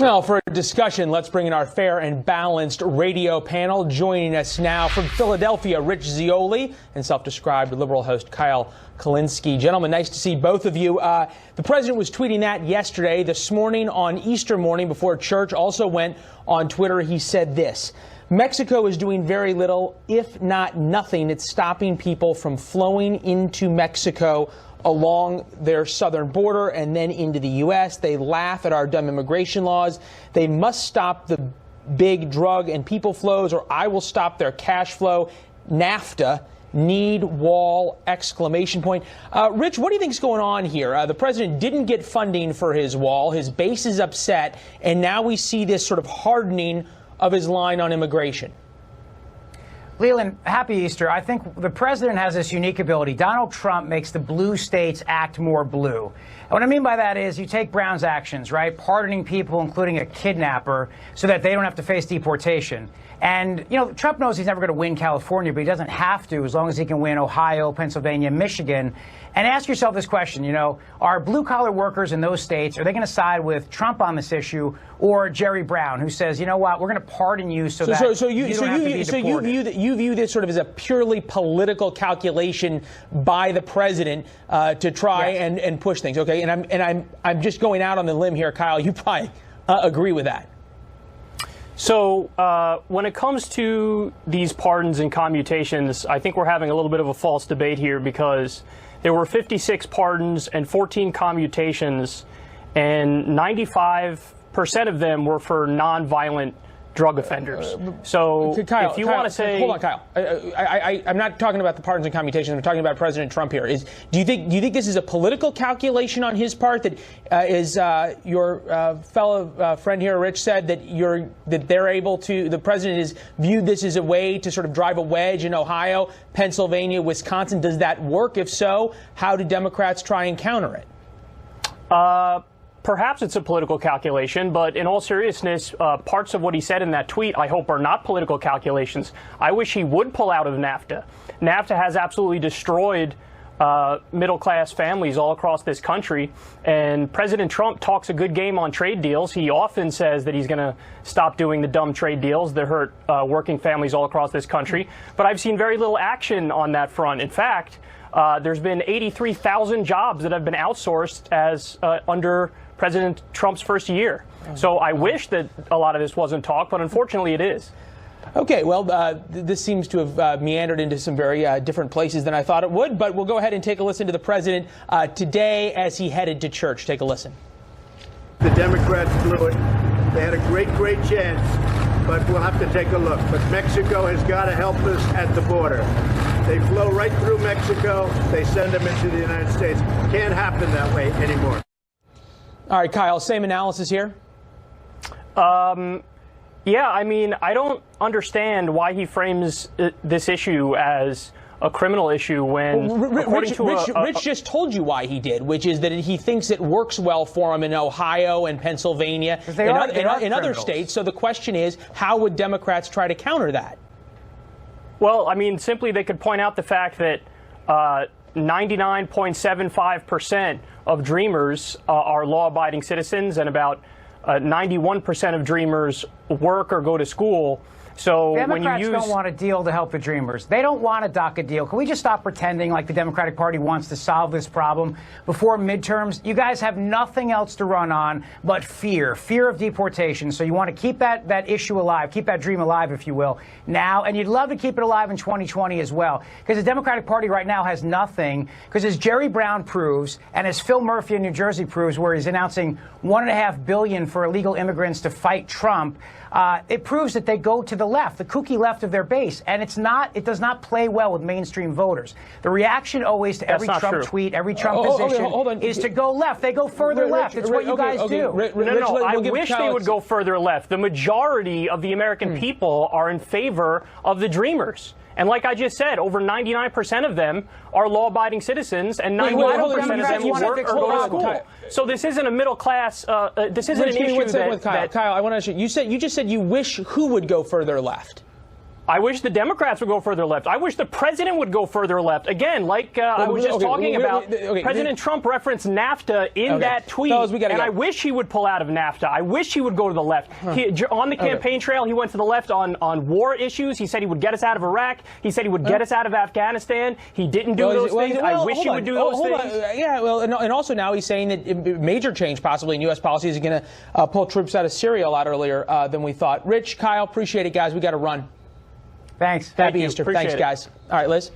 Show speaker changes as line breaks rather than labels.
Well, for a discussion, let's bring in our fair and balanced radio panel. Joining us now from Philadelphia, Rich Zeoli, and self-described liberal host Kyle Kulinski. Gentlemen, nice to see both of you. The president was tweeting that yesterday. This morning on Easter morning before church, also went on Twitter. He said this: Mexico is doing very little, if not nothing. It's stopping people from flowing into Mexico along their southern border and then into the U.S. They laugh at our dumb immigration laws. They must stop the big drug and people flows, or I will stop their cash flow. NAFTA, need wall, exclamation point. Rich, what do you think is going on here? The president didn't get funding for his wall. His base is upset, and now we see this sort of hardening of his line on immigration.
Leland, happy Easter. I think the president has this unique ability. Donald Trump makes the blue states act more blue. And what I mean by that is you take Brown's actions, right? Pardoning people, including a kidnapper, so that they don't have to face deportation. And, you know, Trump knows he's never going to win California, but he doesn't have to as long as he can win Ohio, Pennsylvania, Michigan. And ask yourself this question, you know, are blue-collar workers in those states, are they going to side with Trump on this issue or Jerry Brown, who says, you know what, we're going to pardon you so that you don't have to be deported?
You view this sort of as a purely political calculation by the president to try and push things, okay? And I'm just going out on the limb here, Kyle. You probably agree with that.
So when it comes to these pardons and commutations, I think we're having a little bit of a false debate here, because there were 56 pardons and 14 commutations, and 95% of them were for nonviolent drug offenders. So
Kyle,
if you want to say...
Hold on, Kyle. I'm not talking about the pardons and commutations. I'm talking about President Trump here. Do you think this is a political calculation on his part, that is your fellow friend here, Rich, said that they're able to, the president has viewed this as a way to sort of drive a wedge in Ohio, Pennsylvania, Wisconsin? Does that work? If so, how do Democrats try and counter it?
Perhaps it's a political calculation, but in all seriousness, parts of what he said in that tweet, I hope, are not political calculations. I wish he would pull out of NAFTA. NAFTA has absolutely destroyed middle-class families all across this country, and President Trump talks a good game on trade deals. He often says that he's going to stop doing the dumb trade deals that hurt working families all across this country, but I've seen very little action on that front. In fact, there's been 83,000 jobs that have been outsourced as under President Trump's first year. So I wish that a lot of this wasn't talk, but unfortunately it is.
Okay, well, this seems to have meandered into some very different places than I thought it would, but we'll go ahead and take a listen to the president today as he headed to church. Take a listen.
The Democrats blew it. They had a great chance, but we'll have to take a look. But Mexico has got to help us at the border. They flow right through Mexico. They send them into the United States. Can't happen that way anymore.
All right, Kyle, same analysis here?
Yeah, I mean, I don't understand why he frames this issue as a criminal issue when,
Rich just told you why he did, which is that he thinks it works well for him in Ohio and Pennsylvania, in other states. So the question is, how would Democrats try to counter that?
Well, I mean, simply they could point out the fact that 99.75% of Dreamers are law-abiding citizens, and about 91% of Dreamers work or go to school. So
Democrats don't want a deal to help the Dreamers. They don't want a DACA deal. Can we just stop pretending like the Democratic Party wants to solve this problem before midterms? You guys have nothing else to run on but fear of deportation. So you want to keep that issue alive, keep that dream alive, if you will, now. And you'd love to keep it alive in 2020 as well, because the Democratic Party right now has nothing. Because as Jerry Brown proves, and as Phil Murphy in New Jersey proves, where he's announcing $1.5 billion for illegal immigrants to fight Trump, it proves that they go to the left, the kooky left of their base, and it does not play well with mainstream voters. The reaction always to every Trump tweet, every Trump position is to go left. They go further left. It's what you guys do.
No, I wish they would go further left. The majority of the American people are in favor of the Dreamers. And like I just said, over 99% of them are law-abiding citizens, and 91% of them work or go to school. So this isn't a middle class. This isn't an issue
that Kyle, I want to ask you. You just said you wish who would go further left.
I wish the Democrats would go further left. I wish the president would go further left. Again, like I was just talking about, President Trump referenced NAFTA in that tweet, and I wish he would pull out of NAFTA. I wish he would go to the left. On the campaign trail, he went to the left on war issues. He said he would get us out of Iraq. He said he would get us out of Afghanistan. He didn't do those things. I wish he would do those things.
Yeah, well, and also now he's saying that major change possibly in U.S. policy is going to pull troops out of Syria a lot earlier than we thought. Rich, Kyle, appreciate it, guys. We got to run.
Thanks.
Happy Easter. Thanks, guys. All right, Liz.